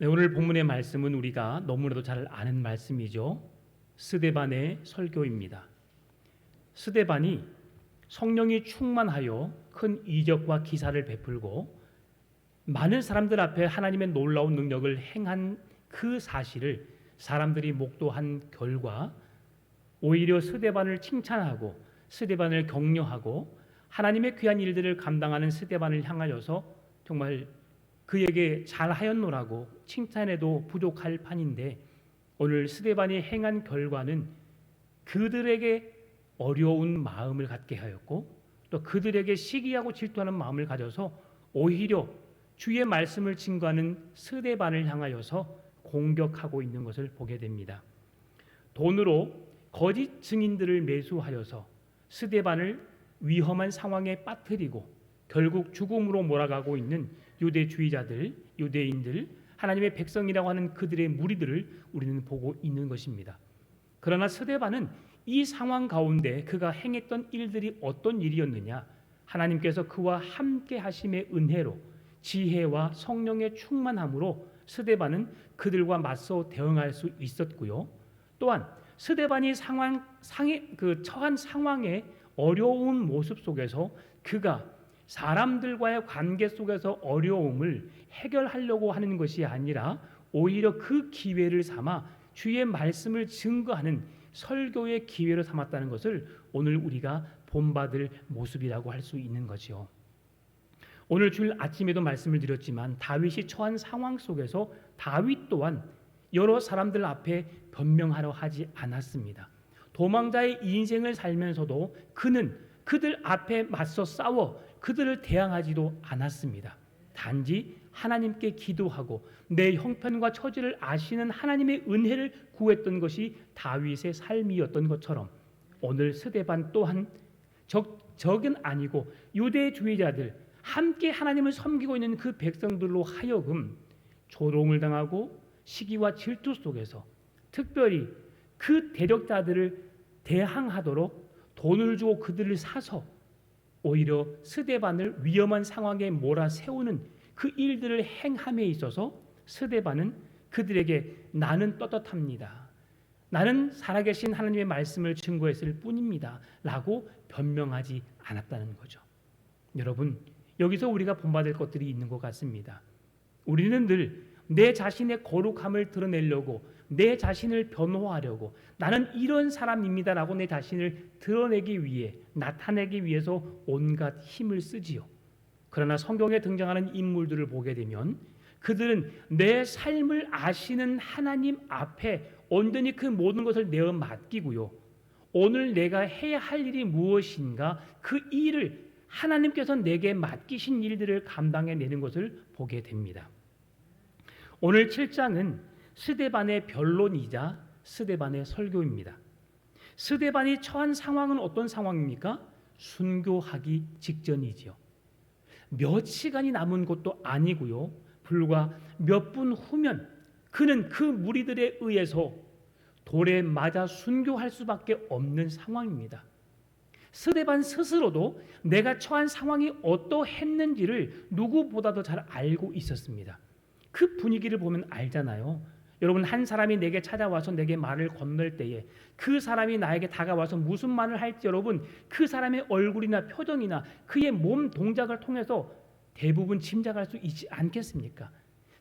네, 오늘 본문의 말씀은 우리가 너무나도 잘 아는 말씀이죠. 스데반의 설교입니다. 스데반이 성령이 충만하여 큰 이적과 기사를 베풀고 많은 사람들 앞에 하나님의 놀라운 능력을 행한 그 사실을 사람들이 목도한 결과 오히려 스데반을 칭찬하고 스데반을 격려하고 하나님의 귀한 일들을 감당하는 스데반을 향하여서 정말 그에게 잘하였노라고 칭찬해도 부족할 판인데, 오늘 스데반이 행한 결과는 그들에게 어려운 마음을 갖게 하였고 또 그들에게 시기하고 질투하는 마음을 가져서 오히려 주의 말씀을 증거하는 스데반을 향하여서 공격하고 있는 것을 보게 됩니다. 돈으로 거짓 증인들을 매수하여서 스데반을 위험한 상황에 빠뜨리고 결국 죽음으로 몰아가고 있는 유대주의자들, 유대인들, 하나님의 백성이라고 하는 그들의 무리들을 우리는 보고 있는 것입니다. 그러나 스데반은 이 상황 가운데 그가 행했던 일들이 어떤 일이었느냐? 하나님께서 그와 함께 하심의 은혜로 지혜와 성령의 충만함으로 스데반은 그들과 맞서 대응할 수 있었고요. 또한 스데반이 처한 상황의 어려운 모습 속에서 그가 사람들과의 관계 속에서 어려움을 해결하려고 하는 것이 아니라 오히려 그 기회를 삼아 주의 말씀을 증거하는 설교의 기회로 삼았다는 것을 오늘 우리가 본받을 모습이라고 할 수 있는 거죠. 오늘 주일 아침에도 말씀을 드렸지만 다윗이 처한 상황 속에서 다윗 또한 여러 사람들 앞에 변명하려 하지 않았습니다. 도망자의 인생을 살면서도 그는 그들 앞에 맞서 싸워 그들을 대항하지도 않았습니다. 단지 하나님께 기도하고 내 형편과 처지를 아시는 하나님의 은혜를 구했던 것이 다윗의 삶이었던 것처럼 오늘 스데반 또한 적은 아니고 유대주의자들, 함께 하나님을 섬기고 있는 그 백성들로 하여금 조롱을 당하고 시기와 질투 속에서 특별히 그 대적자들을 대항하도록 돈을 주고 그들을 사서 오히려 스데반을 위험한 상황에 몰아세우는 그 일들을 행함에 있어서 스데반은 그들에게 나는 떳떳합니다, 나는 살아계신 하나님의 말씀을 증거했을 뿐입니다 라고 변명하지 않았다는 거죠. 여러분, 여기서 우리가 본받을 것들이 있는 것 같습니다. 우리는 늘 내 자신의 거룩함을 드러내려고, 내 자신을 변호하려고, 나는 이런 사람입니다라고 내 자신을 드러내기 위해, 나타내기 위해서 온갖 힘을 쓰지요. 그러나 성경에 등장하는 인물들을 보게 되면 그들은 내 삶을 아시는 하나님 앞에 온전히 그 모든 것을 내어 맡기고요, 오늘 내가 해야 할 일이 무엇인가 그 일을 하나님께서 내게 맡기신 일들을 감당해내는 것을 보게 됩니다. 오늘 7장은 스데반의 변론이자 스데반의 설교입니다. 스데반이 처한 상황은 어떤 상황입니까? 순교하기 직전이지요. 몇 시간이 남은 것도 아니고요, 불과 몇 분 후면 그는 그 무리들에 의해서 돌에 맞아 순교할 수밖에 없는 상황입니다. 스데반 스스로도 내가 처한 상황이 어떠했는지를 누구보다도 잘 알고 있었습니다. 그 분위기를 보면 알잖아요. 여러분, 한 사람이 내게 찾아와서 내게 말을 건넬 때에 그 사람이 나에게 다가와서 무슨 말을 할지 여러분 그 사람의 얼굴이나 표정이나 그의 몸 동작을 통해서 대부분 짐작할 수 있지 않겠습니까?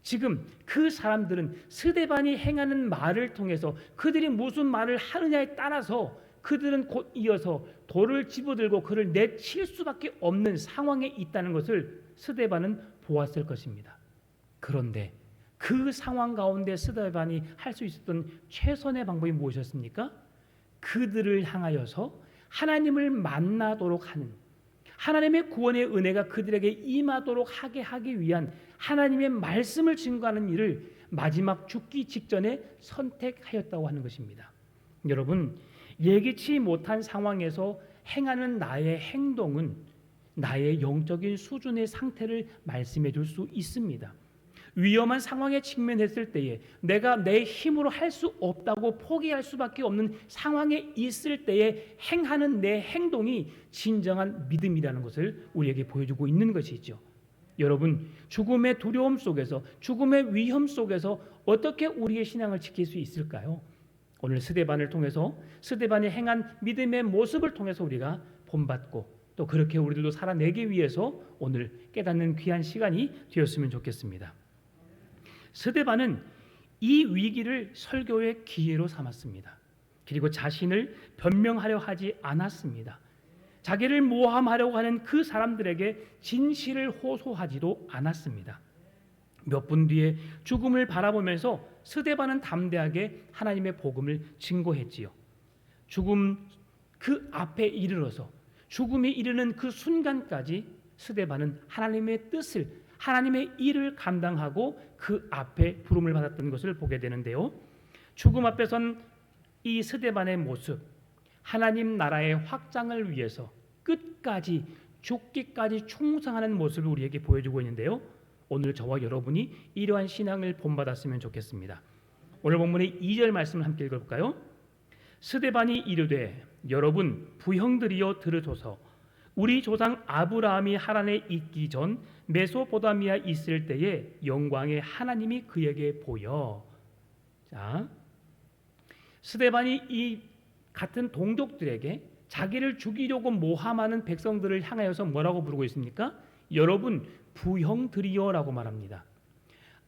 지금 그 사람들은 스데반이 행하는 말을 통해서 그들이 무슨 말을 하느냐에 따라서 그들은 곧 이어서 돌을 집어들고 그를 내칠 수밖에 없는 상황에 있다는 것을 스데반은 보았을 것입니다. 그런데 그 상황 가운데 스데반이 할 수 있었던 최선의 방법이 무엇이었습니까? 그들을 향하여서 하나님을 만나도록 하는, 하나님의 구원의 은혜가 그들에게 임하도록 하기 위한 하나님의 말씀을 증거하는 일을 마지막 죽기 직전에 선택하였다고 하는 것입니다. 여러분, 예기치 못한 상황에서 행하는 나의 행동은 나의 영적인 수준의 상태를 말씀해 줄 수 있습니다. 위험한 상황에 직면했을 때에 내가 내 힘으로 할 수 없다고 포기할 수밖에 없는 상황에 있을 때에 행하는 내 행동이 진정한 믿음이라는 것을 우리에게 보여주고 있는 것이죠. 여러분, 죽음의 두려움 속에서, 죽음의 위험 속에서 어떻게 우리의 신앙을 지킬 수 있을까요? 오늘 스데반을 통해서, 스데반이 행한 믿음의 모습을 통해서 우리가 본받고 또 그렇게 우리들도 살아내기 위해서 오늘 깨닫는 귀한 시간이 되었으면 좋겠습니다. 스데반은 이 위기를 설교의 기회로 삼았습니다. 그리고 자신을 변명하려 하지 않았습니다. 자기를 모함하려고 하는 그 사람들에게 진실을 호소하지도 않았습니다. 몇 분 뒤에 죽음을 바라보면서 스데반은 담대하게 하나님의 복음을 증거했지요. 죽음 그 앞에 이르러서 죽음이 이르는 그 순간까지 스데반은 하나님의 뜻을, 하나님의 일을 감당하고 그 앞에 부름을 받았던 것을 보게 되는데요. 죽음 앞에 선 이 스데반의 모습, 하나님 나라의 확장을 위해서 끝까지 죽기까지 충성하는 모습을 우리에게 보여주고 있는데요. 오늘 저와 여러분이 이러한 신앙을 본받았으면 좋겠습니다. 오늘 본문의 2절 말씀을 함께 읽어볼까요? 스데반이 이르되 여러분 부형들이여 들으소서. 우리 조상 아브라함이 하란에 있기 전 메소포타미아에 있을 때에 영광의 하나님이 그에게 보여. 자, 스데반이 이 같은 동족들에게 자기를 죽이려고 모함하는 백성들을 향하여서 뭐라고 부르고 있습니까? 여러분 부형들이여라고 말합니다.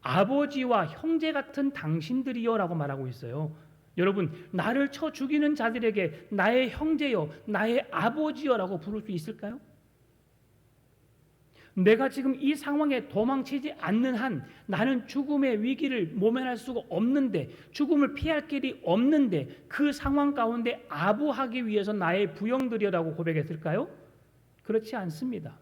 아버지와 형제 같은 당신들이여라고 말하고 있어요. 여러분, 나를 쳐 죽이는 자들에게 나의 형제여, 나의 아버지여라고 부를 수 있을까요? 내가 지금 이 상황에 도망치지 않는 한 나는 죽음의 위기를 모면할 수가 없는데, 죽음을 피할 길이 없는데 그 상황 가운데 아부하기 위해서 나의 부형들이라고 고백했을까요? 그렇지 않습니다.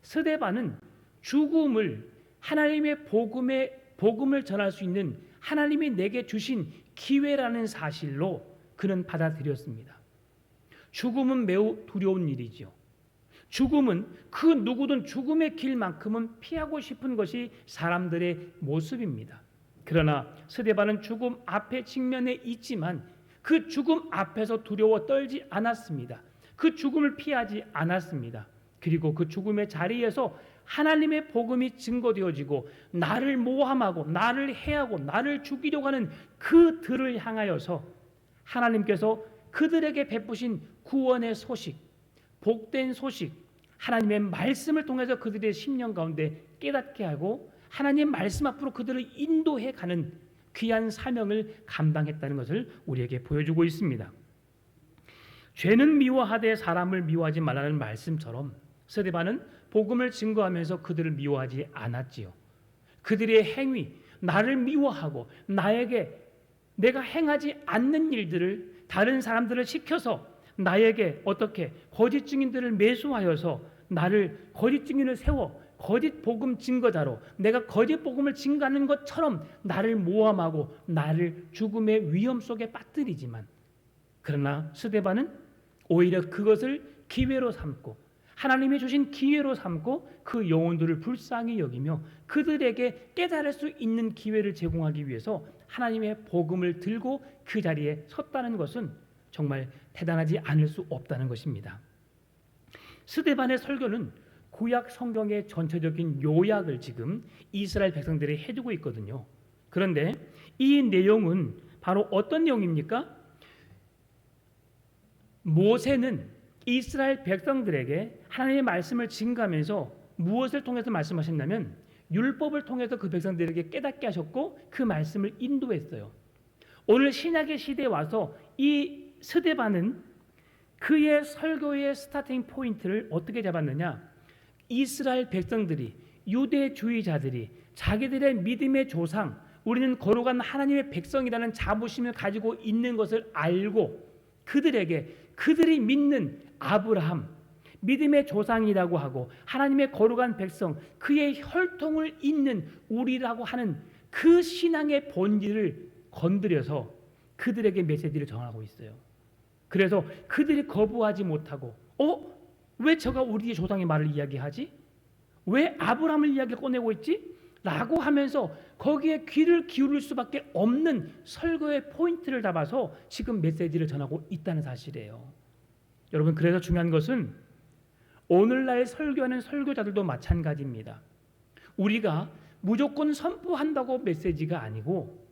스데반은 죽음을 하나님의 복음을 전할 수 있는 하나님이 내게 주신 기회라는 사실로 그는 받아들였습니다. 죽음은 매우 두려운 일이죠. 죽음은 그 누구든 죽음의 길만큼은 피하고 싶은 것이 사람들의 모습입니다. 그러나 스데반은 죽음 앞에 직면해 있지만 그 죽음 앞에서 두려워 떨지 않았습니다. 그 죽음을 피하지 않았습니다. 그리고 그 죽음의 자리에서 하나님의 복음이 증거되어지고 나를 모함하고 나를 해하고 나를 죽이려고 하는 그들을 향하여서 하나님께서 그들에게 베푸신 구원의 소식, 복된 소식, 하나님의 말씀을 통해서 그들의 심령 가운데 깨닫게 하고 하나님 말씀 앞으로 그들을 인도해 가는 귀한 사명을 감당했다는 것을 우리에게 보여주고 있습니다. 죄는 미워하되 사람을 미워하지 말라는 말씀처럼 스데반은 복음을 증거하면서 그들을 미워하지 않았지요. 그들의 행위, 나를 미워하고 나에게 내가 행하지 않는 일들을 다른 사람들을 시켜서 나에게 어떻게 거짓 증인들을 매수하여서 나를 거짓 증인을 세워 거짓 복음 증거자로 내가 거짓 복음을 증거하는 것처럼 나를 모함하고 나를 죽음의 위험 속에 빠뜨리지만, 그러나 스데반은 오히려 그것을 기회로 삼고 하나님이 주신 기회로 삼고 그 영혼들을 불쌍히 여기며 그들에게 깨달을 수 있는 기회를 제공하기 위해서 하나님의 복음을 들고 그 자리에 섰다는 것은 정말 대단하지 않을 수 없다는 것입니다. 스데반의 설교는 구약 성경의 전체적인 요약을 지금 이스라엘 백성들이 해주고 있거든요. 그런데 이 내용은 바로 어떤 내용입니까? 모세는 이스라엘 백성들에게 하나님의 말씀을 증거하면서 무엇을 통해서 말씀하셨냐면 율법을 통해서 그 백성들에게 깨닫게 하셨고 그 말씀을 인도했어요. 오늘 신약의 시대에 와서 이 스데반은 그의 설교의 스타팅 포인트를 어떻게 잡았느냐? 이스라엘 백성들이, 유대주의자들이 자기들의 믿음의 조상, 우리는 거룩한 하나님의 백성이라는 자부심을 가지고 있는 것을 알고 그들에게 그들이 믿는 아브라함, 믿음의 조상이라고 하고 하나님의 거룩한 백성, 그의 혈통을 잇는 우리라고 하는 그 신앙의 본질을 건드려서 그들에게 메시지를 전하고 있어요. 그래서 그들이 거부하지 못하고 왜 저가 우리의 조상의 말을 이야기하지? 왜 아브라함을 이야기를 꺼내고 있지? 라고 하면서 거기에 귀를 기울일 수밖에 없는 설교의 포인트를 잡아서 지금 메시지를 전하고 있다는 사실이에요. 여러분, 그래서 중요한 것은 오늘날 설교하는 설교자들도 마찬가지입니다. 우리가 무조건 선포한다고 메시지가 아니고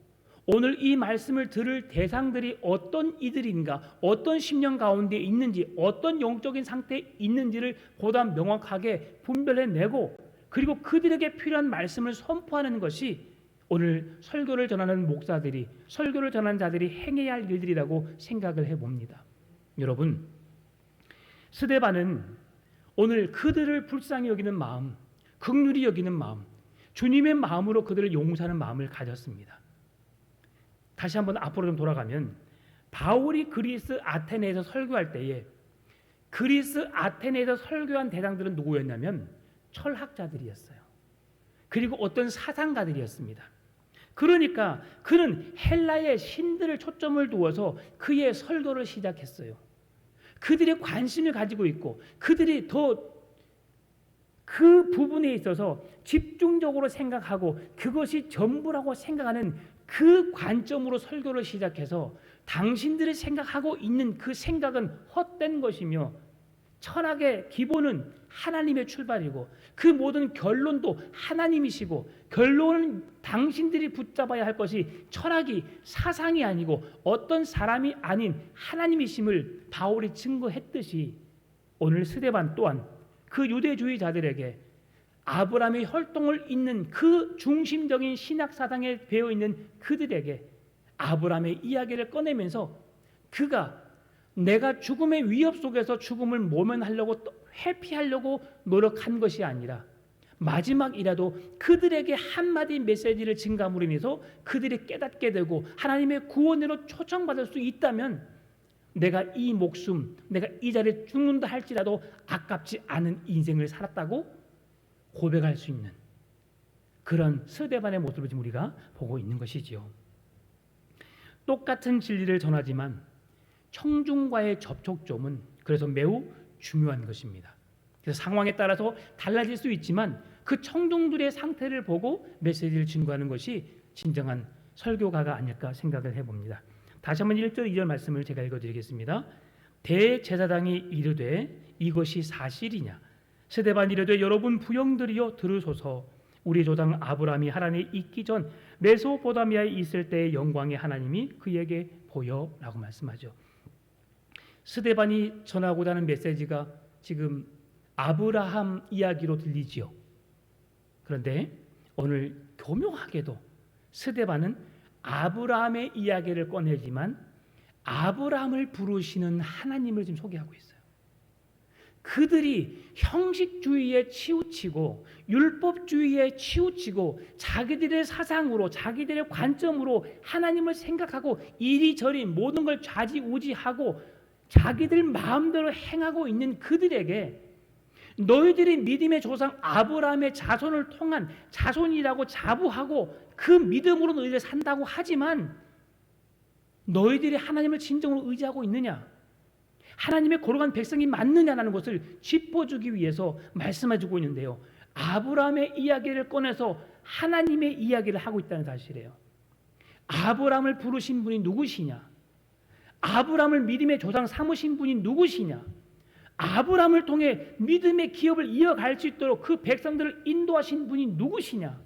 오늘 이 말씀을 들을 대상들이 어떤 이들인가, 어떤 심령 가운데 있는지, 어떤 영적인 상태에 있는지를 보다 명확하게 분별해내고 그리고 그들에게 필요한 말씀을 선포하는 것이 오늘 설교를 전하는 목사들이, 설교를 전하는 자들이 행해야 할 일들이라고 생각을 해봅니다. 여러분, 스데반은 오늘 그들을 불쌍히 여기는 마음, 긍휼히 여기는 마음, 주님의 마음으로 그들을 용서하는 마음을 가졌습니다. 다시 한번 앞으로 좀 돌아가면 바울이 그리스 아테네에서 설교할 때에 그리스 아테네에서 설교한 대상들은 누구였냐면 철학자들이었어요. 그리고 어떤 사상가들이었습니다. 그러니까 그는 헬라의 신들을 초점을 두어서 그의 설교를 시작했어요. 그들의 관심을 가지고 있고 그들이 더 그 부분에 있어서 집중적으로 생각하고 그것이 전부라고 생각하는 그 관점으로 설교를 시작해서 당신들이 생각하고 있는 그 생각은 헛된 것이며 철학의 기본은 하나님의 출발이고 그 모든 결론도 하나님이시고 결론은 당신들이 붙잡아야 할 것이 철학이 사상이 아니고 어떤 사람이 아닌 하나님이심을 바울이 증거했듯이 오늘 스데반 또한 그 유대주의자들에게 아브라함의 혈통을 잇는 그 중심적인 신학 사상에 배어 있는 그들에게 아브라함의 이야기를 꺼내면서 그가 내가 죽음의 위협 속에서 죽음을 모면하려고 회피하려고 노력한 것이 아니라 마지막이라도 그들에게 한마디 메시지를 증감으로 인해서 그들이 깨닫게 되고 하나님의 구원으로 초청받을 수 있다면 내가 이 목숨, 내가 이 자리에 죽는다 할지라도 아깝지 않은 인생을 살았다고 고백할 수 있는 그런 스데반의 모습을 지금 우리가 보고 있는 것이지요. 똑같은 진리를 전하지만 청중과의 접촉점은 그래서 매우 중요한 것입니다. 그래서 상황에 따라서 달라질 수 있지만 그 청중들의 상태를 보고 메시지를 증거하는 것이 진정한 설교가가 아닐까 생각을 해봅니다. 다시 한번 1절 2절 말씀을 제가 읽어드리겠습니다. 대제사장이 이르되 이것이 사실이냐? 스데반이 이르되 여러분 부형들이여 들으소서. 우리 조상 아브라함이 하란에 있기 전 메소포타미아에 있을 때의 영광의 하나님이 그에게 보여라고 말씀하죠. 스데반이 전하고자 하는 메시지가 지금 아브라함 이야기로 들리지요. 그런데 오늘 교묘하게도 스데반은 아브라함의 이야기를 꺼내지만 아브라함을 부르시는 하나님을 지금 소개하고 있어요. 그들이 형식주의에 치우치고 율법주의에 치우치고 자기들의 사상으로 자기들의 관점으로 하나님을 생각하고 이리저리 모든 걸 좌지우지하고 자기들 마음대로 행하고 있는 그들에게 너희들이 믿음의 조상 아브라함의 자손을 통한 자손이라고 자부하고 그 믿음으로 너희들 산다고 하지만 너희들이 하나님을 진정으로 의지하고 있느냐? 하나님의 거룩한 백성이 맞느냐라는 것을 짚어주기 위해서 말씀해주고 있는데요. 아브라함의 이야기를 꺼내서 하나님의 이야기를 하고 있다는 사실이에요. 아브라함을 부르신 분이 누구시냐? 아브라함을 믿음의 조상 삼으신 분이 누구시냐? 아브라함을 통해 믿음의 기업을 이어갈 수 있도록 그 백성들을 인도하신 분이 누구시냐?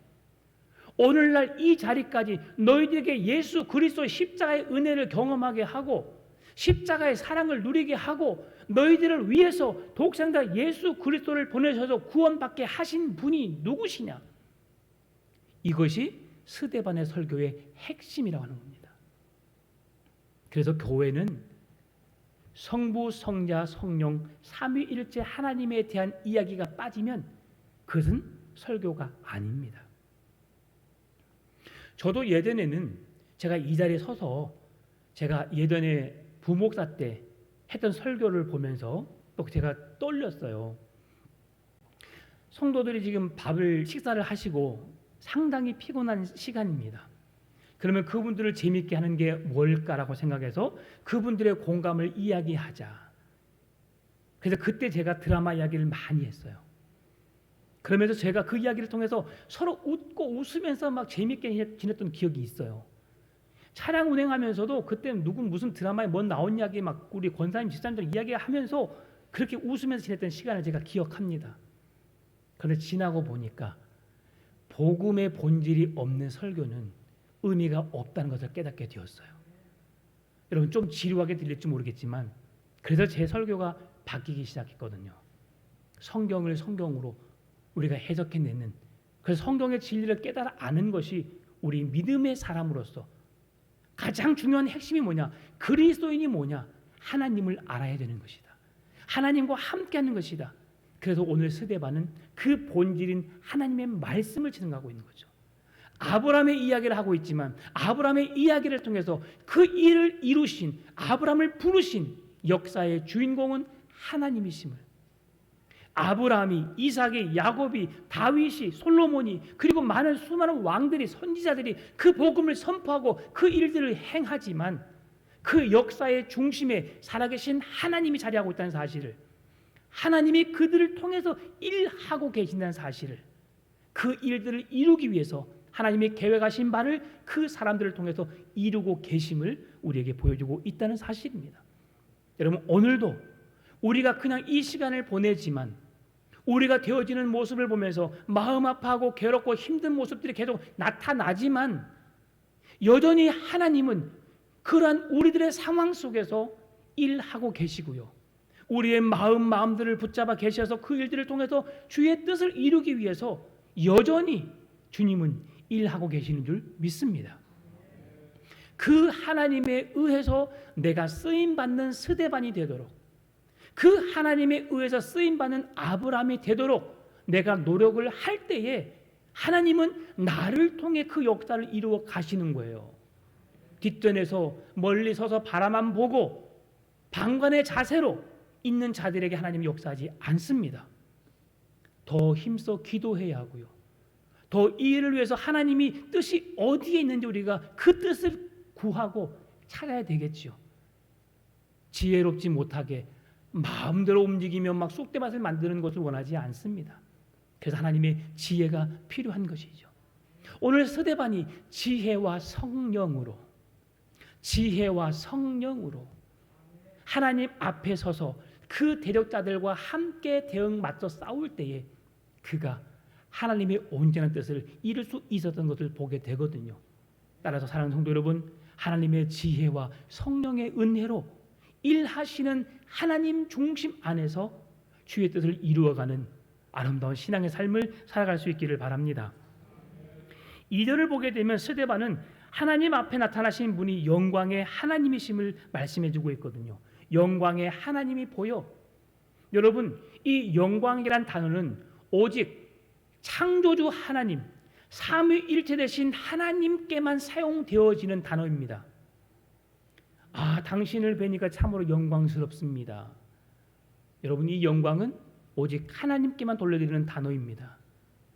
오늘날 이 자리까지 너희들에게 예수 그리스도의 십자가의 은혜를 경험하게 하고 십자가의 사랑을 누리게 하고 너희들을 위해서 독생자 예수 그리스도를 보내셔서 구원받게 하신 분이 누구시냐? 이것이 스데반의 설교의 핵심이라고 하는 겁니다. 그래서 교회는 성부, 성자, 성령 삼위일체 하나님에 대한 이야기가 빠지면 그것은 설교가 아닙니다. 저도 예전에는 제가 이 자리에 서서 제가 예전에 부목사 때 했던 설교를 보면서 또 제가 떨렸어요. 성도들이 지금 식사를 하시고 상당히 피곤한 시간입니다. 그러면 그분들을 재밌게 하는 게 뭘까라고 생각해서 그분들의 공감을 이야기하자. 그래서 그때 제가 드라마 이야기를 많이 했어요. 그러면서 제가 그 이야기를 통해서 서로 웃고 웃으면서 막 재밌게 지냈던 기억이 있어요. 차량 운행하면서도 그때 누군 무슨 드라마에 뭔 나온 이야기 막 우리 권사님 집사님들 이야기하면서 그렇게 웃으면서 지냈던 시간을 제가 기억합니다. 그런데 지나고 보니까 복음의 본질이 없는 설교는 의미가 없다는 것을 깨닫게 되었어요. 여러분 좀 지루하게 들릴지 모르겠지만 그래서 제 설교가 바뀌기 시작했거든요. 성경을 성경으로 우리가 해석해내는, 그래서 성경의 진리를 깨달아 아는 것이 우리 믿음의 사람으로서 가장 중요한 핵심이 뭐냐? 그리스도인이 뭐냐? 하나님을 알아야 되는 것이다. 하나님과 함께하는 것이다. 그래서 오늘 스데반은 그 본질인 하나님의 말씀을 진행하고 있는 거죠. 아브라함의 이야기를 하고 있지만 아브라함의 이야기를 통해서 그 일을 이루신, 아브라함을 부르신 역사의 주인공은 하나님이심을, 아브라함이, 이삭이, 야곱이, 다윗이, 솔로몬이, 그리고 많은 수많은 왕들이, 선지자들이 그 복음을 선포하고 그 일들을 행하지만 그 역사의 중심에 살아계신 하나님이 자리하고 있다는 사실을, 하나님이 그들을 통해서 일하고 계신다는 사실을, 그 일들을 이루기 위해서 하나님이 계획하신 바를 그 사람들을 통해서 이루고 계심을 우리에게 보여주고 있다는 사실입니다. 여러분 오늘도 우리가 그냥 이 시간을 보내지만 우리가 되어지는 모습을 보면서 마음 아파하고 괴롭고 힘든 모습들이 계속 나타나지만 여전히 하나님은 그러한 우리들의 상황 속에서 일하고 계시고요, 우리의 마음들을 붙잡아 계셔서 그 일들을 통해서 주의 뜻을 이루기 위해서 여전히 주님은 일하고 계시는 줄 믿습니다. 그 하나님에 의해서 내가 쓰임받는 스데반이 되도록, 그 하나님에 의해서 쓰임받는 아브라함이 되도록 내가 노력을 할 때에 하나님은 나를 통해 그 역사를 이루어 가시는 거예요. 뒷전에서 멀리 서서 바라만 보고 방관의 자세로 있는 자들에게 하나님이 역사하지 않습니다. 더 힘써 기도해야 하고요, 더 이 일을 위해서 하나님이 뜻이 어디에 있는지 우리가 그 뜻을 구하고 찾아야 되겠지요. 지혜롭지 못하게 마음대로 움직이며 막 쑥대밭을 만드는 것을 원하지 않습니다. 그래서 하나님의 지혜가 필요한 것이죠. 오늘 스데반이 지혜와 성령으로 하나님 앞에 서서 그 대적자들과 함께 대응 맞서 싸울 때에 그가 하나님의 온전한 뜻을 이룰 수 있었던 것을 보게 되거든요. 따라서 사랑하는 성도 여러분, 하나님의 지혜와 성령의 은혜로 일하시는 하나님 중심 안에서 주의 뜻을 이루어가는 아름다운 신앙의 삶을 살아갈 수 있기를 바랍니다. 2절을 보게 되면 스데반은 하나님 앞에 나타나신 분이 영광의 하나님이심을 말씀해주고 있거든요. 영광의 하나님이 보여. 여러분, 이 영광이란 단어는 오직 창조주 하나님, 삼위일체 되신 하나님께만 사용되어지는 단어입니다. 아, 당신을 뵈니까 참으로 영광스럽습니다. 여러분, 이 영광은 오직 하나님께만 돌려드리는 단어입니다.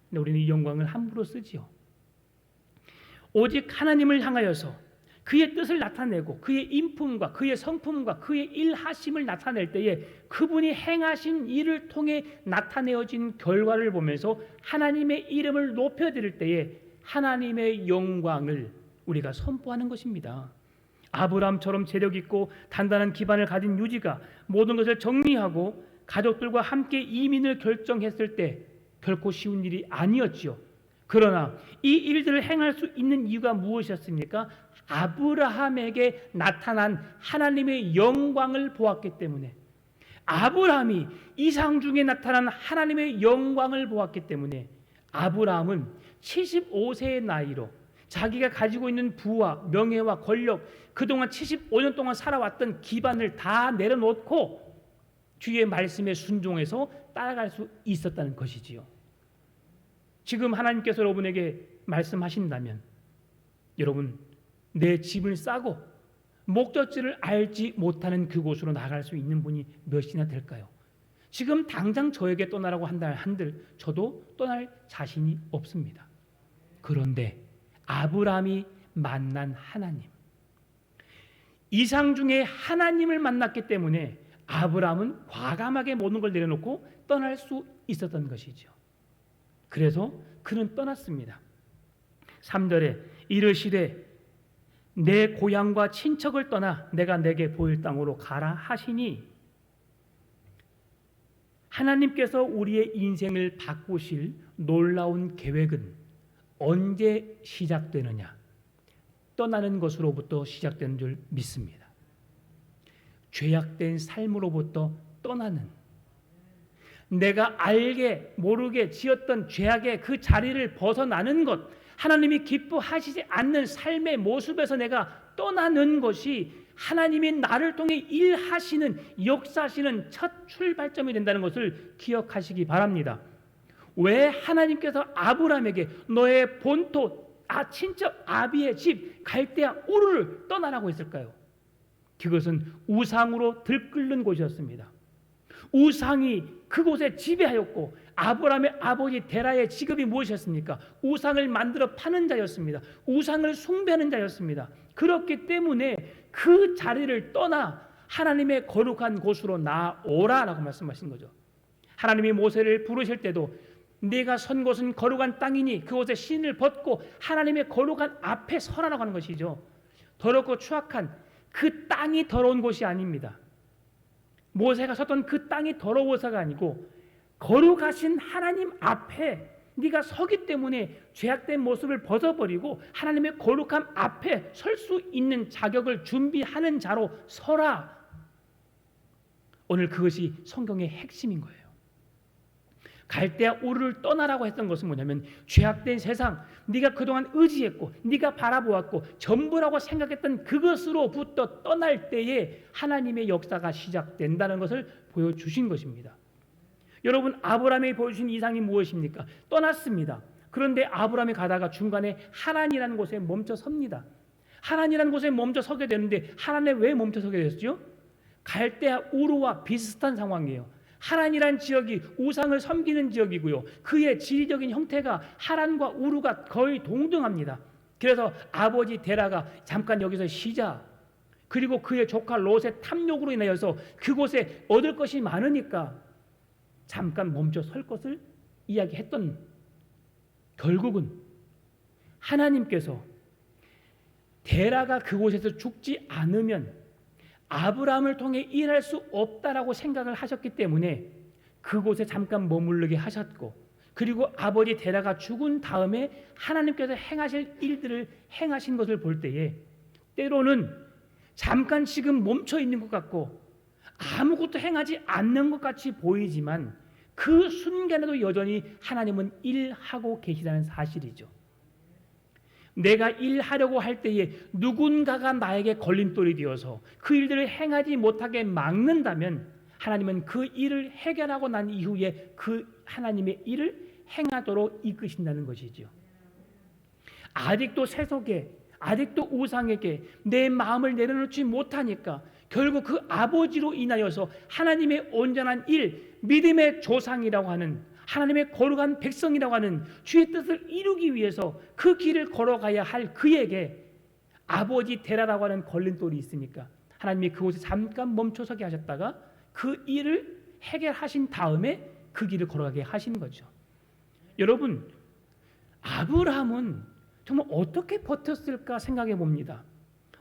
근데 우리는 이 영광을 함부로 쓰지요. 오직 하나님을 향하여서 그의 뜻을 나타내고 그의 인품과 그의 성품과 그의 일하심을 나타낼 때에 그분이 행하신 일을 통해 나타내어진 결과를 보면서 하나님의 이름을 높여드릴 때에 하나님의 영광을 우리가 선포하는 것입니다. 아브라함처럼 재력 있고 단단한 기반을 가진 유지가 모든 것을 정리하고 가족들과 함께 이민을 결정했을 때 결코 쉬운 일이 아니었지요. 그러나 이 일들을 행할 수 있는 이유가 무엇이었습니까? 아브라함에게 나타난 하나님의 영광을 보았기 때문에, 아브라함이 이상 중에 나타난 하나님의 영광을 보았기 때문에 아브라함은 75세의 나이로 자기가 가지고 있는 부와 명예와 권력, 그동안 75년 동안 살아왔던 기반을 다 내려놓고 주의 말씀에 순종해서 따라갈 수 있었다는 것이지요. 지금 하나님께서 여러분에게 말씀하신다면 여러분, 내 집을 싸고 목적지를 알지 못하는 그곳으로 나갈 수 있는 분이 몇이나 될까요? 지금 당장 저에게 떠나라고 한들 저도 떠날 자신이 없습니다. 그런데 아브라함이 만난 하나님, 이상 중에 하나님을 만났기 때문에 아브라함은 과감하게 모든 걸 내려놓고 떠날 수 있었던 것이죠. 그래서 그는 떠났습니다. 3절에 이르시되 내 고향과 친척을 떠나 내가 내게 보일 땅으로 가라 하시니, 하나님께서 우리의 인생을 바꾸실 놀라운 계획은 언제 시작되느냐? 떠나는 것으로부터 시작되는 줄 믿습니다. 죄악된 삶으로부터 떠나는, 내가 알게 모르게 지었던 죄악의 그 자리를 벗어나는 것, 하나님이 기뻐하시지 않는 삶의 모습에서 내가 떠나는 것이 하나님이 나를 통해 일하시는, 역사하시는 첫 출발점이 된다는 것을 기억하시기 바랍니다. 왜 하나님께서 아브라함에게 너의 본토, 친척 아비의 집 갈대아 우르를 떠나라고 했을까요? 그것은 우상으로 들끓는 곳이었습니다. 우상이 그곳에 지배하였고, 아브라함의 아버지 데라의 직업이 무엇이었습니까? 우상을 만들어 파는 자였습니다. 우상을 숭배하는 자였습니다. 그렇기 때문에 그 자리를 떠나 하나님의 거룩한 곳으로 나오라라고 말씀하신 거죠. 하나님이 모세를 부르실 때도 네가 선 곳은 거룩한 땅이니 그곳에 신을 벗고 하나님의 거룩한 앞에 서라라고 하는 것이죠. 더럽고 추악한 그 땅이 더러운 곳이 아닙니다. 모세가 섰던 그 땅이 더러워서가 아니고 거룩하신 하나님 앞에 네가 서기 때문에 죄악된 모습을 벗어버리고 하나님의 거룩함 앞에 설 수 있는 자격을 준비하는 자로 서라. 오늘 그것이 성경의 핵심인 거예요. 갈대아 우르를 떠나라고 했던 것은 뭐냐면, 죄악된 세상, 네가 그동안 의지했고 네가 바라보았고 전부라고 생각했던 그것으로부터 떠날 때에 하나님의 역사가 시작된다는 것을 보여주신 것입니다. 여러분, 아브라함이 보여주신 이상이 무엇입니까? 떠났습니다. 그런데 아브라함이 가다가 중간에 하란이라는 곳에 멈춰 섭니다. 하란이라는 곳에 멈춰 서게 되는데, 하란에 왜 멈춰 서게 됐죠? 갈대아 우르와 비슷한 상황이에요. 하란이란 지역이 우상을 섬기는 지역이고요, 그의 지리적인 형태가 하란과 우르가 거의 동등합니다. 그래서 아버지 데라가 잠깐 여기서 쉬자, 그리고 그의 조카 롯의 탐욕으로 인하여서 그곳에 얻을 것이 많으니까 잠깐 멈춰 설 것을 이야기했던, 결국은 하나님께서 데라가 그곳에서 죽지 않으면 아브라함을 통해 일할 수 없다라고 생각을 하셨기 때문에 그곳에 잠깐 머무르게 하셨고, 그리고 아버지 데라가 죽은 다음에 하나님께서 행하실 일들을 행하신 것을 볼 때에 때로는 잠깐 지금 멈춰 있는 것 같고 아무것도 행하지 않는 것 같이 보이지만 그 순간에도 여전히 하나님은 일하고 계시다는 사실이죠. 내가 일하려고 할 때에 누군가가 나에게 걸림돌이 되어서 그 일들을 행하지 못하게 막는다면 하나님은 그 일을 해결하고 난 이후에 그 하나님의 일을 행하도록 이끄신다는 것이죠. 아직도 세속에, 아직도 우상에게 내 마음을 내려놓지 못하니까 결국 그 아버지로 인하여서 하나님의 온전한 일, 믿음의 조상이라고 하는, 하나님의 거룩한 백성이라고 하는 주의 뜻을 이루기 위해서 그 길을 걸어가야 할 그에게 아버지 데라라고 하는 걸림돌이 있으니까 하나님이 그곳에 잠깐 멈춰서게 하셨다가 그 일을 해결하신 다음에 그 길을 걸어가게 하신 거죠. 여러분, 아브라함은 정말 어떻게 버텼을까 생각해 봅니다.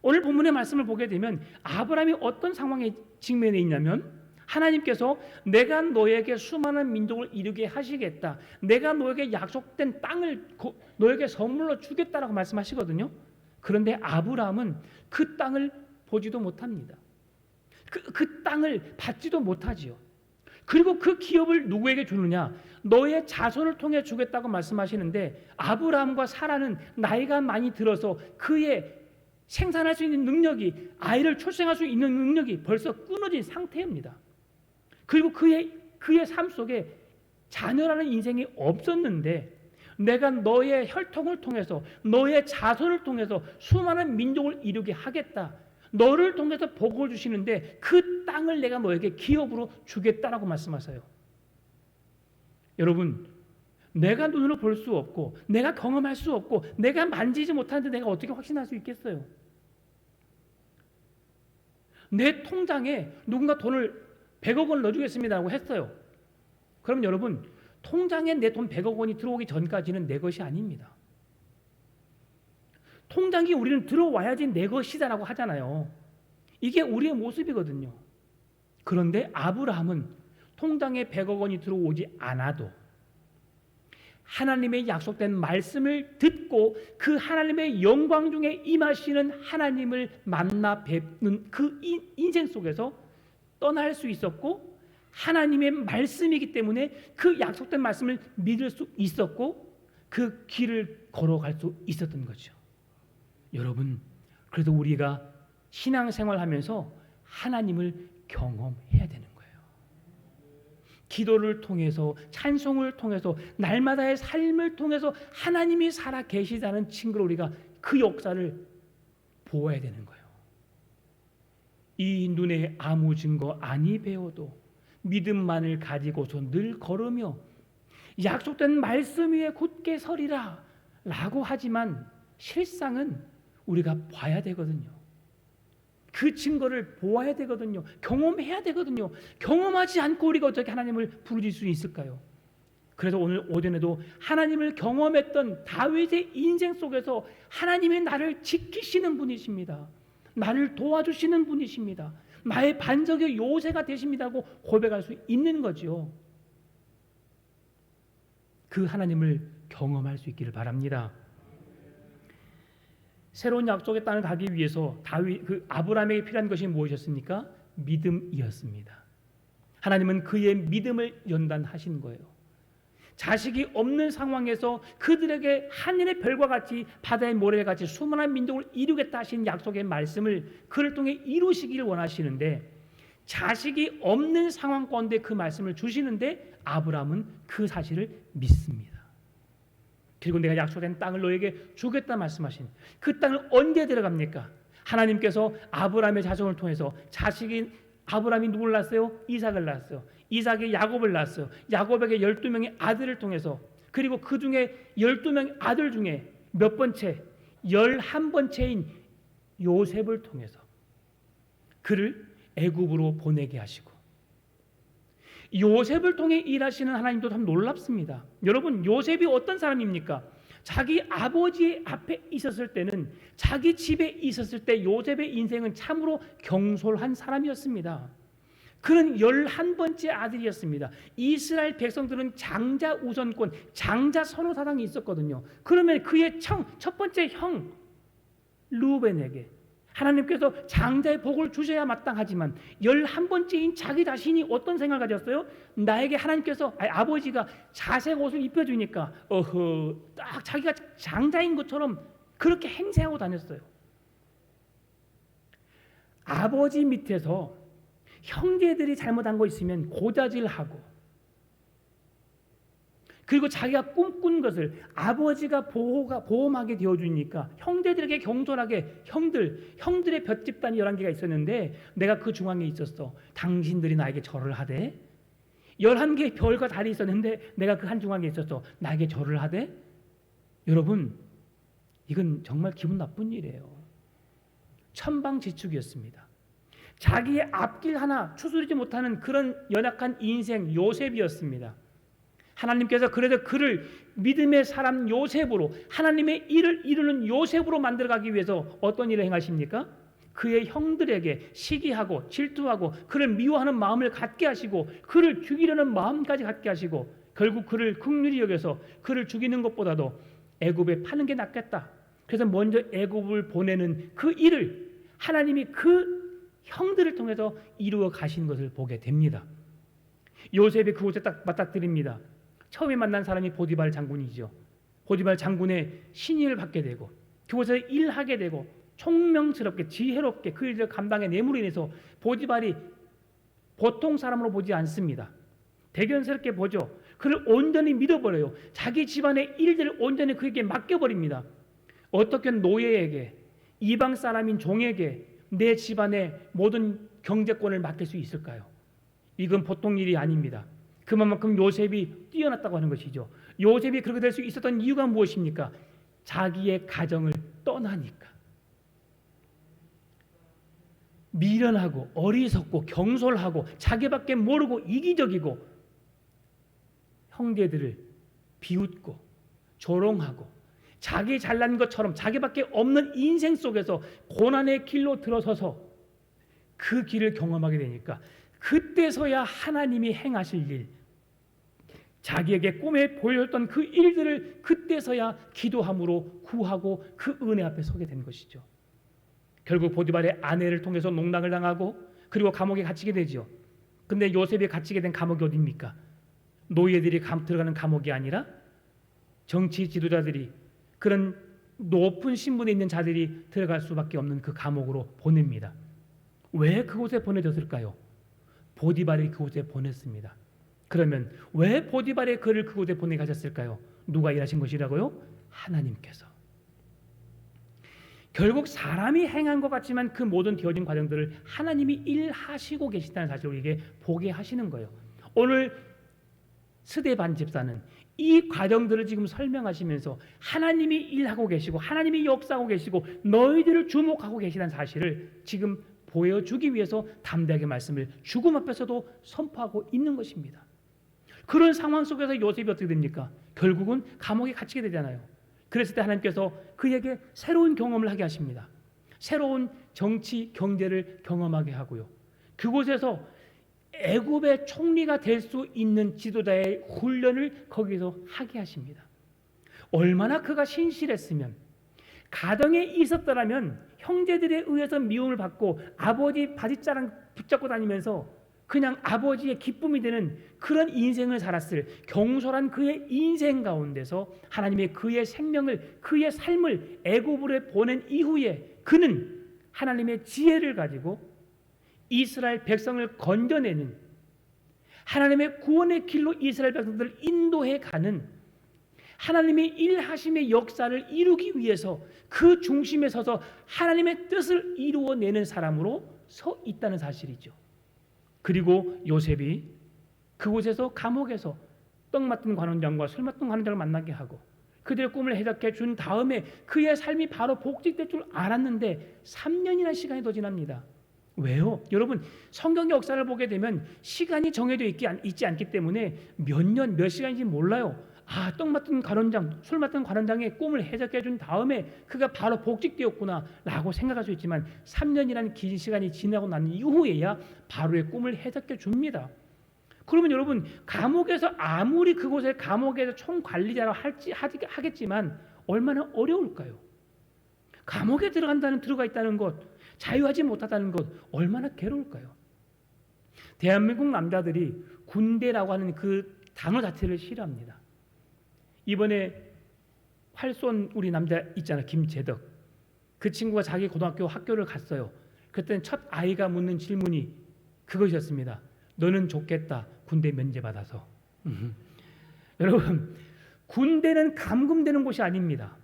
오늘 본문의 말씀을 보게 되면 아브라함이 어떤 상황에 직면해 있냐면, 하나님께서 내가 너에게 수많은 민족을 이루게 하시겠다, 내가 너에게 약속된 땅을 너에게 선물로 주겠다라고 말씀하시거든요. 그런데 아브라함은 그 땅을 보지도 못합니다. 그 땅을 받지도 못하지요. 그리고 그 기업을 누구에게 주느냐? 너의 자손을 통해 주겠다고 말씀하시는데, 아브라함과 사라는 나이가 많이 들어서 그의 생산할 수 있는 능력이, 아이를 출생할 수 있는 능력이 벌써 끊어진 상태입니다. 그리고 그의 삶 속에 자녀라는 인생이 없었는데, 내가 너의 혈통을 통해서, 너의 자손을 통해서 수많은 민족을 이루게 하겠다, 너를 통해서 복을 주시는데 그 땅을 내가 너에게 기업으로 주겠다라고 말씀하세요. 여러분, 내가 눈으로 볼 수 없고 내가 경험할 수 없고 내가 만지지 못하는데 내가 어떻게 확신할 수 있겠어요? 내 통장에 누군가 돈을 100억 원 넣어주겠습니다라고 했어요. 그럼 여러분, 통장에 내 돈 100억 원이 들어오기 전까지는 내 것이 아닙니다. 통장이 우리는 들어와야지 내 것이다라고 하잖아요. 이게 우리의 모습이거든요. 그런데 아브라함은 통장에 100억 원이 들어오지 않아도 하나님의 약속된 말씀을 듣고 그 하나님의 영광 중에 임하시는 하나님을 만나 뵙는 그 인생 속에서 떠날 수 있었고, 하나님의 말씀이기 때문에 그 약속된 말씀을 믿을 수 있었고 그 길을 걸어갈 수 있었던 거죠. 여러분, 그래도 우리가 신앙생활하면서 하나님을 경험해야 되는 거예요. 기도를 통해서, 찬송을 통해서, 날마다의 삶을 통해서 하나님이 살아 계시다는 증거로 우리가 그 역사를 보아야 되는 거예요. 이 눈에 아무 증거 아니 배워도 믿음만을 가지고서 늘 걸으며 약속된 말씀 위에 굳게 서리라 라고 하지만 실상은 우리가 봐야 되거든요. 그 증거를 보아야 되거든요. 경험해야 되거든요. 경험하지 않고 우리가 어떻게 하나님을 부르실 수 있을까요? 그래서 오늘 오전에도 하나님을 경험했던 다윗의 인생 속에서 하나님이 나를 지키시는 분이십니다. 나를 도와주시는 분이십니다. 나의 반석의 요새가 되십니다고 고백할 수 있는 거죠. 그 하나님을 경험할 수 있기를 바랍니다. 새로운 약속의 땅을 가기 위해서 아브라함에게 필요한 것이 무엇이었습니까? 믿음이었습니다. 하나님은 그의 믿음을 연단하신 거예요. 자식이 없는 상황에서 그들에게 하늘의 별과 같이 바다의 모래와 같이 수많은 민족을 이루겠다 하신 약속의 말씀을 그를 통해 이루시기를 원하시는데, 자식이 없는 상황 가운데 그 말씀을 주시는데 아브라함은 그 사실을 믿습니다. 그리고 내가 약속된 땅을 너에게 주겠다 말씀하신 그 땅을 언제 들어갑니까? 하나님께서 아브라함의 자손을 통해서 자식인 아브라함이 누구를 낳았어요? 이삭을 낳았어요. 이삭이 야곱을 낳았어요. 야곱에게 12명의 아들을 통해서, 그리고 그 중에 12명의 아들 중에 몇 번째? 11번째인 요셉을 통해서 그를 애굽으로 보내게 하시고, 요셉을 통해 일하시는 하나님도 참 놀랍습니다. 여러분, 요셉이 어떤 사람입니까? 자기 아버지 앞에 있었을 때는, 자기 집에 있었을 때 요셉의 인생은 참으로 경솔한 사람이었습니다. 그는 11번째 아들이었습니다. 이스라엘 백성들은 장자 우선권, 장자 선호 사상이 있었거든요. 그러면 그의 첫 번째 형 루벤에게 하나님께서 장자의 복을 주셔야 마땅하지만 11번째인 자기 자신이 어떤 생각을 가졌어요? 나에게 하나님께서, 아버지가 자색 옷을 입혀주니까 딱 자기가 장자인 것처럼 그렇게 행세하고 다녔어요. 아버지 밑에서 형제들이 잘못한 거 있으면 고자질하고, 그리고 자기가 꿈꾼 것을 아버지가 보험하게 되어주니까 형제들에게 경솔하게, 형들의 볏집단이 11개가 있었는데 내가 그 중앙에 있었어. 당신들이 나에게 절을 하되, 11개의 별과 달이 있었는데 내가 그 한 중앙에 있었어. 나에게 절을 하되. 여러분, 이건 정말 기분 나쁜 일이에요. 천방지축이었습니다. 자기의 앞길 하나 추스르지 못하는 그런 연약한 인생 요셉이었습니다. 하나님께서 그래서 그를 믿음의 사람 요셉으로, 하나님의 일을 이루는 요셉으로 만들어가기 위해서 어떤 일을 행하십니까? 그의 형들에게 시기하고 질투하고 그를 미워하는 마음을 갖게 하시고, 그를 죽이려는 마음까지 갖게 하시고, 결국 그를 긍휼히 여겨서 그를 죽이는 것보다도 애굽에 파는 게 낫겠다. 그래서 먼저 애굽을 보내는 그 일을 하나님이 그 형들을 통해서 이루어 가신 것을 보게 됩니다. 요셉이 그곳에 딱 맞닥뜨립니다. 처음에 만난 사람이 보디발 장군이죠. 보디발 장군의 신임을 받게 되고 그곳에서 일하게 되고, 총명스럽게 지혜롭게 그 일을 감당해내므로 인해서 보디발이 보통 사람으로 보지 않습니다. 대견스럽게 보죠. 그를 온전히 믿어버려요. 자기 집안의 일들을 온전히 그에게 맡겨버립니다. 어떻게 노예에게, 이방 사람인 종에게 내 집안의 모든 경제권을 맡길 수 있을까요? 이건 보통 일이 아닙니다. 그만큼 요셉이 뛰어났다고 하는 것이죠. 요셉이 그렇게 될 수 있었던 이유가 무엇입니까? 자기의 가정을 떠나니까. 미련하고 어리석고 경솔하고 자기밖에 모르고 이기적이고 형제들을 비웃고 조롱하고 자기 잘난 것처럼 자기밖에 없는 인생 속에서 고난의 길로 들어서서 그 길을 경험하게 되니까 그때서야 하나님이 행하실 일, 자기에게 꿈에 보여줬던 그 일들을 그때서야 기도함으로 구하고 그 은혜 앞에 서게 된 것이죠. 결국 보디발의 아내를 통해서 농락을 당하고 그리고 감옥에 갇히게 되죠. 근데 요셉이 갇히게 된 감옥이 어디입니까? 노예들이 들어가는 감옥이 아니라 정치 지도자들이, 그런 높은 신분에 있는 자들이 들어갈 수밖에 없는 그 감옥으로 보냅니다. 왜 그곳에 보내졌을까요? 보디발이 그곳에 보냈습니다. 그러면 왜 보디발의 그를 그곳에 보내게 하셨을까요? 누가 일하신 것이라고요? 하나님께서. 결국 사람이 행한 것 같지만 그 모든 되어진 과정들을 하나님이 일하시고 계시다는 사실을 우리에게 보게 하시는 거예요. 오늘 스데반 집사는 이 과정들을 지금 설명하시면서 하나님이 일하고 계시고 하나님이 역사하고 계시고 너희들을 주목하고 계시다는 사실을 지금 보여주기 위해서 담대하게 말씀을 죽음 앞에서도 선포하고 있는 것입니다. 그런 상황 속에서 요셉이 어떻게 됩니까? 결국은 감옥에 갇히게 되잖아요. 그랬을 때 하나님께서 그에게 새로운 경험을 하게 하십니다. 새로운 정치, 경제를 경험하게 하고요. 그곳에서 애굽의 총리가 될 수 있는 지도자의 훈련을 거기서 하게 하십니다. 얼마나 그가 신실했으면, 가정에 있었더라면 형제들에 의해서 미움을 받고 아버지 바지자랑 붙잡고 다니면서 그냥 아버지의 기쁨이 되는 그런 인생을 살았을 경솔한 그의 인생 가운데서 하나님의 그의 생명을, 그의 삶을 애굽으로 보낸 이후에 그는 하나님의 지혜를 가지고 이스라엘 백성을 건져내는, 하나님의 구원의 길로 이스라엘 백성들을 인도해 가는 하나님의 일하심의 역사를 이루기 위해서 그 중심에 서서 하나님의 뜻을 이루어내는 사람으로 서 있다는 사실이죠. 그리고 요셉이 그곳에서 감옥에서 떡 맡은 관원장과 술 맡은 관원장을 만나게 하고 그들의 꿈을 해석해 준 다음에 그의 삶이 바로 복직될 줄 알았는데 3년이나 시간이 더 지납니다. 왜요? 여러분, 성경 역사를 보게 되면 시간이 정해져 있지 않기 때문에 몇 년, 몇 시간인지 몰라요. 떡 맡은 관원장, 술 맡은 관원장의 꿈을 해석해 준 다음에 그가 바로 복직되었구나 라고 생각할 수 있지만 3년이라는 긴 시간이 지나고 난 이후에야 바로의 꿈을 해석해 줍니다. 그러면 여러분, 감옥에서 아무리 그곳에 감옥에서 총관리자로 하겠지만 얼마나 어려울까요? 감옥에 들어가 있다는 것, 자유하지 못하다는 것 얼마나 괴로울까요? 대한민국 남자들이 군대라고 하는 그 단어 자체를 싫어합니다. 이번에 활 쏜 우리 남자 있잖아, 김재덕. 그 친구가 자기 고등학교 학교를 갔어요. 그때는 첫 아이가 묻는 질문이 그것이었습니다. 너는 좋겠다, 군대 면제받아서. 여러분, 군대는 감금되는 곳이 아닙니다.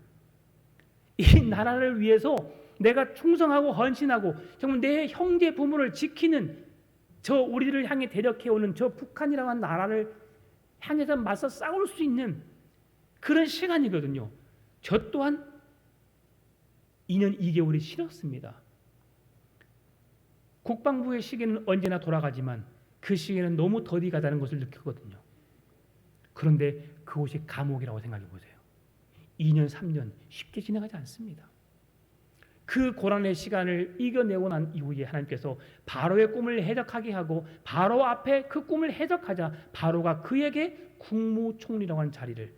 이 나라를 위해서 내가 충성하고 헌신하고 정말 내 형제 부모를 지키는, 저 우리를 향해 대적해오는 저 북한이라고 하는 나라를 향해서 맞서 싸울 수 있는 그런 시간이거든요. 저 또한 2년 2개월이 싫었습니다. 국방부의 시계는 언제나 돌아가지만 그 시계는 너무 더디 가다는 것을 느꼈거든요. 그런데 그곳이 감옥이라고 생각해 보세요. 2년 3년 쉽게 지나가지 않습니다. 그 고난의 시간을 이겨내고 난 이후에 하나님께서 바로의 꿈을 해석하게 하고 바로 앞에 그 꿈을 해석하자 바로가 그에게 국무총리라고 하는 자리를,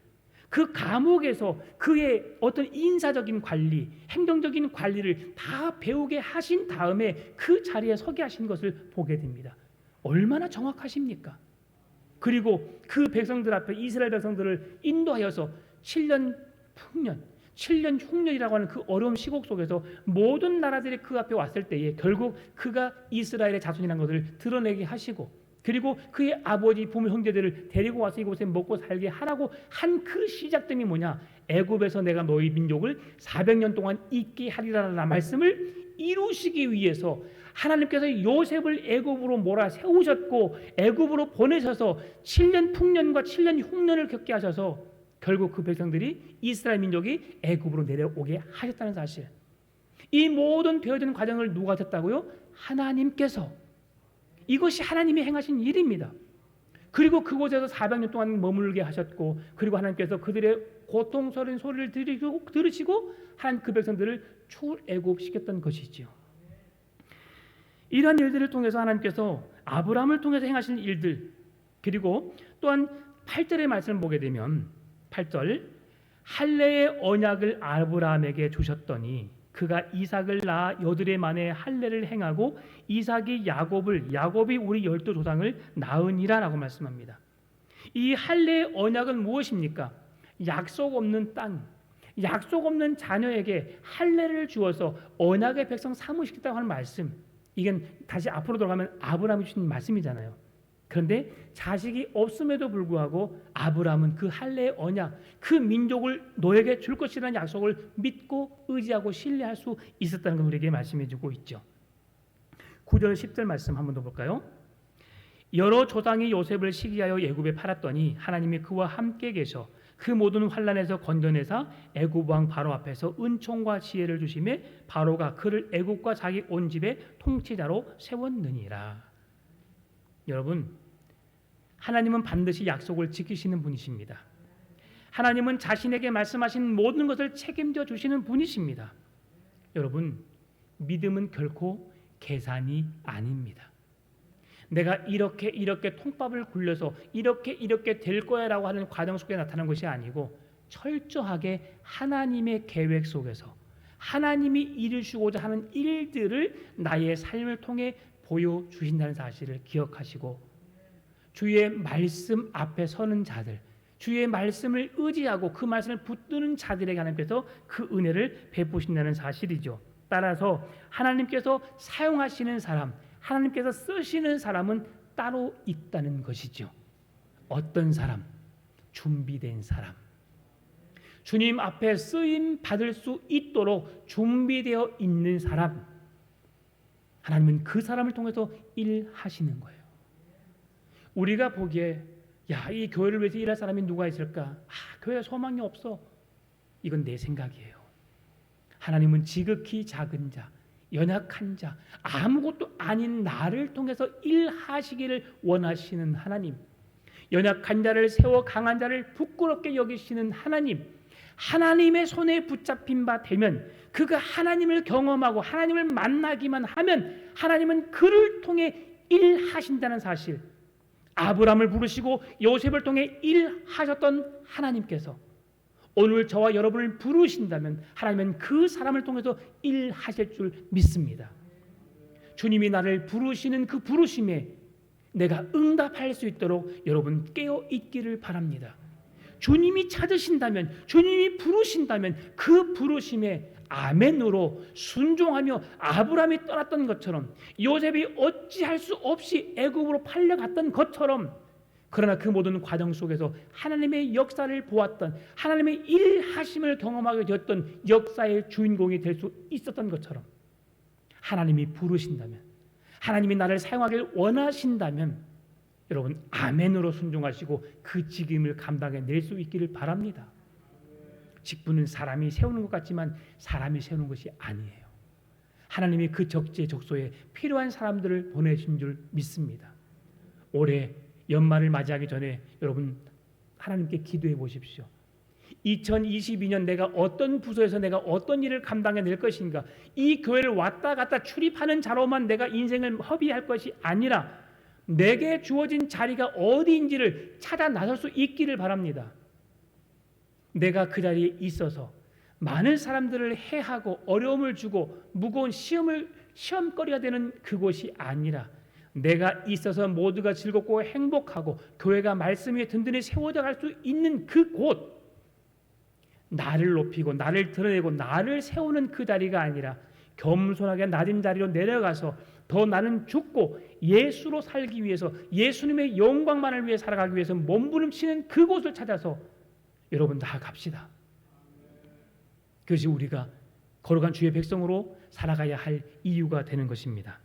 그 감옥에서 그의 어떤 인사적인 관리, 행정적인 관리를 다 배우게 하신 다음에 그 자리에 서게 하신 것을 보게 됩니다. 얼마나 정확하십니까? 그리고 그 백성들 앞에 이스라엘 백성들을 인도하여서 7년 풍년, 7년 흉년이라고 하는 그 어려운 시국 속에서 모든 나라들이 그 앞에 왔을 때에 결국 그가 이스라엘의 자손이라는 것을 드러내게 하시고, 그리고 그의 아버지 부모 형제들을 데리고 와서 이곳에 먹고 살게 하라고 한 그 시작점이 뭐냐? 애굽에서 내가 너희 민족을 400년 동안 있게 하리라라는 말씀을 이루시기 위해서 하나님께서 요셉을 애굽으로 몰아세우셨고 애굽으로 보내셔서 7년 풍년과 7년 흉년을 겪게 하셔서 결국 그 백성들이, 이스라엘 민족이 애굽으로 내려오게 하셨다는 사실. 이 모든 되어지는 과정을 누가 하셨다고요? 하나님께서. 이것이 하나님이 행하신 일입니다. 그리고 그곳에서 400년 동안 머물게 하셨고, 그리고 하나님께서 그들의 고통스러운 소리를 들으시고 하나님 그 백성들을 출애굽시켰던 것이지요. 이러한 일들을 통해서 하나님께서 아브라함을 통해서 행하신 일들, 그리고 또한 8절의 말씀을 보게 되면 8절, 할례의 언약을 아브라함에게 주셨더니 그가 이삭을 낳아 여드레 만에 할례를 행하고 이삭이 야곱이 우리 12조상을 낳으니라라고 말씀합니다. 이 할례의 언약은 무엇입니까? 약속 없는 땅, 약속 없는 자녀에게 할례를 주어서 언약의 백성 삼으시겠다고 하는 말씀. 이건 다시 앞으로 돌아가면 아브라함이 주신 말씀이잖아요. 그런데 자식이 없음에도 불구하고 아브라함은 그 할례의 언약, 그 민족을 너에게 줄 것이라는 약속을 믿고 의지하고 신뢰할 수 있었다는 걸 우리에게 말씀해 주고 있죠. 9절 10절 말씀 한번 더 볼까요? 여러 조상이 요셉을 시기하여 애굽에 팔았더니 하나님이 그와 함께 계셔 그 모든 환난에서 건져내사 애굽 왕 바로 앞에서 은총과 지혜를 주심에 바로가 그를 애굽과 자기 온 집의 통치자로 세웠느니라. 여러분, 하나님은 반드시 약속을 지키시는 분이십니다. 하나님은 자신에게 말씀하신 모든 것을 책임져 주시는 분이십니다. 여러분, 믿음은 결코 계산이 아닙니다. 내가 이렇게 통밥을 굴려서 이렇게 될 거야라고 하는 과정 속에 나타난 것이 아니고 철저하게 하나님의 계획 속에서 하나님이 이루시고자 하는 일들을 나의 삶을 통해 보여주신다는 사실을 기억하시고, 주의 말씀 앞에 서는 자들, 주의 말씀을 의지하고 그 말씀을 붙드는 자들에게 하나님께서 그 은혜를 베푸신다는 사실이죠. 따라서 하나님께서 사용하시는 사람, 하나님께서 쓰시는 사람은 따로 있다는 것이죠. 어떤 사람? 준비된 사람. 주님 앞에 쓰임 받을 수 있도록 준비되어 있는 사람. 하나님은 그 사람을 통해서 일하시는 거예요. 우리가 보기에 이 교회를 위해서 일할 사람이 누가 있을까? 교회에 소망이 없어. 이건 내 생각이에요. 하나님은 지극히 작은 자, 연약한 자, 아무것도 아닌 나를 통해서 일하시기를 원하시는 하나님, 연약한 자를 세워 강한 자를 부끄럽게 여기시는 하나님, 하나님의 손에 붙잡힌 바 되면, 그가 하나님을 경험하고 하나님을 만나기만 하면 하나님은 그를 통해 일하신다는 사실, 아브라함을 부르시고 요셉을 통해 일하셨던 하나님께서 오늘 저와 여러분을 부르신다면 하나님은 그 사람을 통해서 일하실 줄 믿습니다. 주님이 나를 부르시는 그 부르심에 내가 응답할 수 있도록 여러분 깨어 있기를 바랍니다. 주님이 찾으신다면, 주님이 부르신다면 그 부르심에 아멘으로 순종하며 아브라함이 떠났던 것처럼, 요셉이 어찌할 수 없이 애굽으로 팔려갔던 것처럼, 그러나 그 모든 과정 속에서 하나님의 역사를 보았던, 하나님의 일하심을 경험하게 되었던 역사의 주인공이 될 수 있었던 것처럼, 하나님이 부르신다면, 하나님이 나를 사용하길 원하신다면 여러분 아멘으로 순종하시고 그 직임을 감당해낼 수 있기를 바랍니다. 직분은 사람이 세우는 것 같지만 사람이 세우는 것이 아니에요. 하나님이 그 적재적소에 필요한 사람들을 보내신 줄 믿습니다. 올해 연말을 맞이하기 전에 여러분 하나님께 기도해 보십시오. 2022년 내가 어떤 부서에서 내가 어떤 일을 감당해낼 것인가, 이 교회를 왔다 갔다 출입하는 자로만 내가 인생을 허비할 것이 아니라 내게 주어진 자리가 어디인지를 찾아 나설 수 있기를 바랍니다. 내가 그 자리에 있어서 많은 사람들을 해하고 어려움을 주고 무거운 시험거리가 되는 그곳이 아니라 내가 있어서 모두가 즐겁고 행복하고 교회가 말씀 위에 든든히 세워져 갈 수 있는 그곳, 나를 높이고 나를 드러내고 나를 세우는 그 자리가 아니라 겸손하게 낮은 자리로 내려가서 더 나는 죽고 예수로 살기 위해서, 예수님의 영광만을 위해 살아가기 위해서 몸부림치는 그곳을 찾아서 여러분 나아갑시다. 그것이 우리가 거룩한 주의 백성으로 살아가야 할 이유가 되는 것입니다.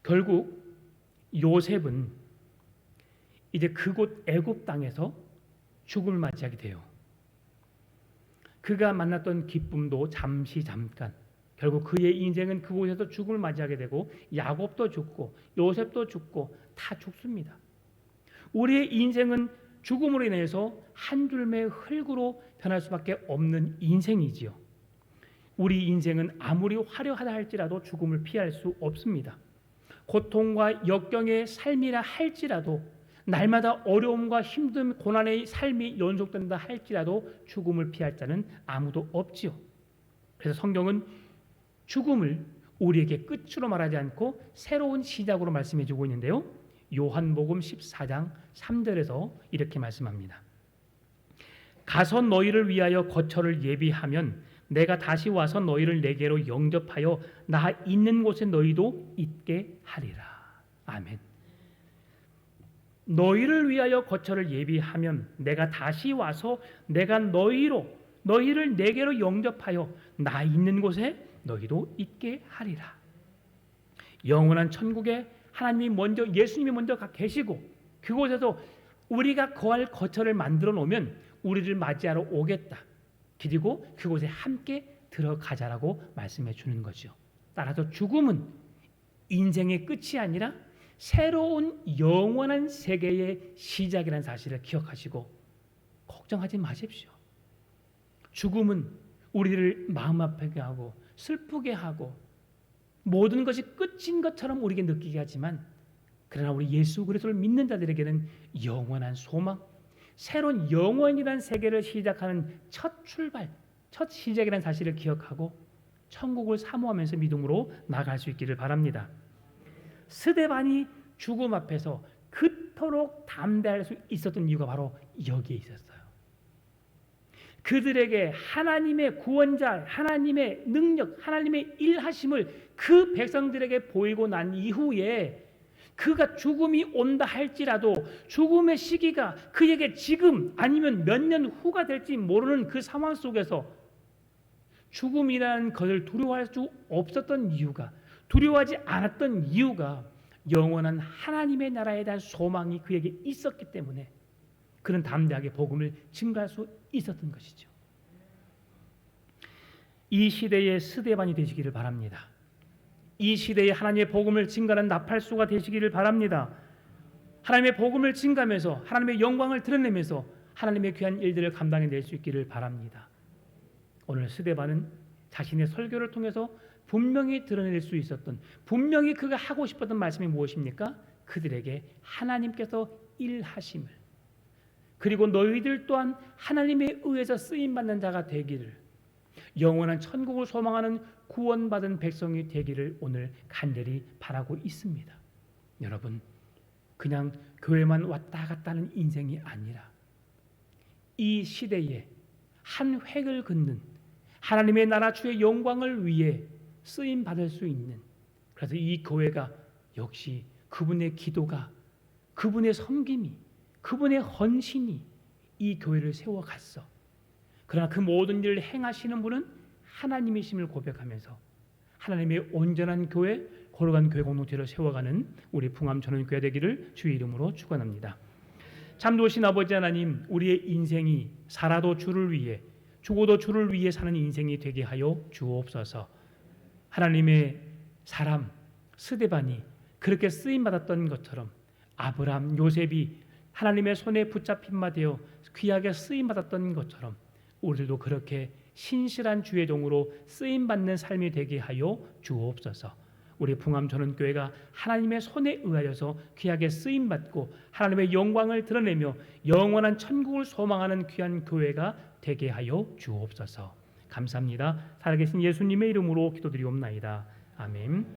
결국 요셉은 이제 그곳 애굽 땅에서 죽음을 맞이하게 돼요. 그가 만났던 기쁨도 잠깐, 결국 그의 인생은 그곳에서 죽음을 맞이하게 되고 야곱도 죽고 요셉도 죽고 다 죽습니다. 우리의 인생은 죽음으로 인해서 한 줄의 흙으로 변할 수밖에 없는 인생이지요. 우리 인생은 아무리 화려하다 할지라도 죽음을 피할 수 없습니다. 고통과 역경의 삶이라 할지라도, 날마다 어려움과 힘든 고난의 삶이 연속된다 할지라도 죽음을 피할 자는 아무도 없지요. 그래서 성경은 죽음을 우리에게 끝으로 말하지 않고 새로운 시작으로 말씀해 주고 있는데요. 요한복음 14장 3절에서 이렇게 말씀합니다. 가서 너희를 위하여 거처를 예비하면 내가 다시 와서 너희를 내게로 영접하여 나 있는 곳에 너희도 있게 하리라. 아멘. 너희를 위하여 거처를 예비하면 내가 다시 와서 내가 너희를 내게로 영접하여 나 있는 곳에 너희도 있게 하리라. 영원한 천국에 예수님이 먼저 계시고 그곳에서 우리가 거할 거처를 만들어 놓으면 우리를 맞이하러 오겠다. 그리고 그곳에 함께 들어가자라고 말씀해 주는 거죠. 따라서 죽음은 인생의 끝이 아니라 새로운 영원한 세계의 시작이라는 사실을 기억하시고 걱정하지 마십시오. 죽음은 우리를 마음 아프게 하고 슬프게 하고 모든 것이 끝인 것처럼 우리에게 느끼게 하지만, 그러나 우리 예수 그리스도를 믿는 자들에게는 영원한 소망, 새로운 영원이라는 세계를 시작하는 첫 출발, 첫 시작이라는 사실을 기억하고 천국을 사모하면서 믿음으로 나아갈 수 있기를 바랍니다. 스데반이 죽음 앞에서 그토록 담대할 수 있었던 이유가 바로 여기에 있었어요. 그들에게 하나님의 구원자, 하나님의 능력, 하나님의 일하심을 그 백성들에게 보이고 난 이후에 그가 죽음이 온다 할지라도 죽음의 시기가 그에게 지금 아니면 몇 년 후가 될지 모르는 그 상황 속에서 죽음이라는 것을 두려워할 수 없었던 이유가, 두려워하지 않았던 이유가 영원한 하나님의 나라에 대한 소망이 그에게 있었기 때문에 그는 담대하게 복음을 증거할 수 있었던 것이죠. 이 시대의 스데반이 되시기를 바랍니다. 이 시대에 하나님의 복음을 증거하는 나팔수가 되시기를 바랍니다. 하나님의 복음을 증거하면서 하나님의 영광을 드러내면서 하나님의 귀한 일들을 감당해낼 수 있기를 바랍니다. 오늘 스데반은 자신의 설교를 통해서 분명히 드러낼 수 있었던, 분명히 그가 하고 싶었던 말씀이 무엇입니까? 그들에게 하나님께서 일하심을, 그리고 너희들 또한 하나님에 의해서 쓰임받는 자가 되기를, 영원한 천국을 소망하는 구원받은 백성이 되기를 오늘 간절히 바라고 있습니다. 여러분, 그냥 교회만 왔다 갔다 하는 인생이 아니라 이 시대에 한 획을 긋는 하나님의 나라 주의 영광을 위해 쓰임받을 수 있는, 그래서 이 교회가 역시 그분의 기도가, 그분의 섬김이, 그분의 헌신이 이 교회를 세워갔어. 그러나 그 모든 일을 행하시는 분은 하나님이심을 고백하면서 하나님의 온전한 교회, 거룩한 교회 공동체를 세워가는 우리 풍암천원교회 되기를 주의 이름으로 축원합니다. 참 좋으신 아버지 하나님, 우리의 인생이 살아도 주를 위해, 죽어도 주를 위해 사는 인생이 되게 하여 주옵소서. 하나님의 사람 스데반이 그렇게 쓰임받았던 것처럼 아브라함, 요셉이 하나님의 손에 붙잡힌 바 되어 귀하게 쓰임받았던 것처럼 우리들도 그렇게 신실한 주의 종으로 쓰임받는 삶이 되게 하여 주옵소서. 우리 풍암전원교회가 하나님의 손에 의하여서 귀하게 쓰임받고 하나님의 영광을 드러내며 영원한 천국을 소망하는 귀한 교회가 되게 하여 주옵소서. 감사합니다. 살아계신 예수님의 이름으로 기도드리옵나이다. 아멘.